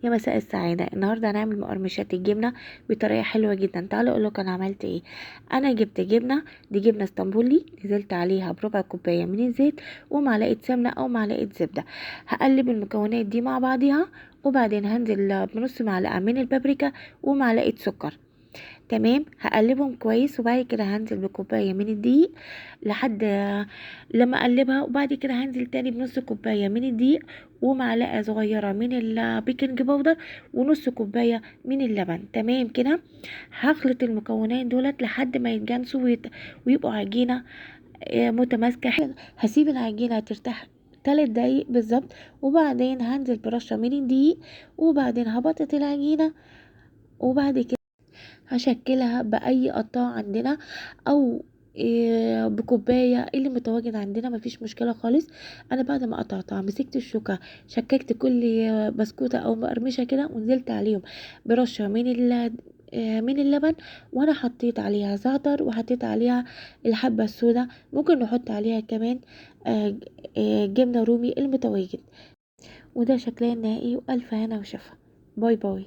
يا مساء السعادة. النهاردة هنعمل مقرمشات الجبنة بطريقة حلوة جدا. تعالوا اقولك انا عملت ايه. انا جبت جبنة، دي جبنة اسطنبولي، نزلت عليها بربع كوباية من الزيت ومعلقة سمنة او معلقة زبدة. هقلب المكونات دي مع بعضها، وبعدين هنزل بنص معلقة من البابريكا ومعلقة سكر. تمام، هقلبهم كويس، وبعد كده هنزل بكوباية من الدقيق لحد لما اقلبها، وبعد كده هنزل تاني بنص كوباية من الدقيق ومعلقة صغيرة من البيكنج باودر ونص كوباية من اللبن. تمام كده، هخلط المكونات دولت لحد ما يتجانسوا ويبقوا عجينة متماسكة. هسيب العجينة ترتاح 3 دقايق بالظبط، وبعدين هنزل برشة من الدقيق، وبعدين هبطط العجينة، وبعد كده هشكلها بأي قطاع عندنا أو بكوباية اللي متواجد عندنا، مفيش مشكلة خالص. انا بعد ما قطعتها مسكت الشوكة، شككت كل بسكوتة او مقرمشة كده، ونزلت عليهم برشة من اللبن، وانا حطيت عليها زعتر وحطيت عليها الحبة السوداء، ممكن نحط عليها كمان جبنة رومي المتواجد. وده شكلها النهائي، والف هنا وشفا. باي باي.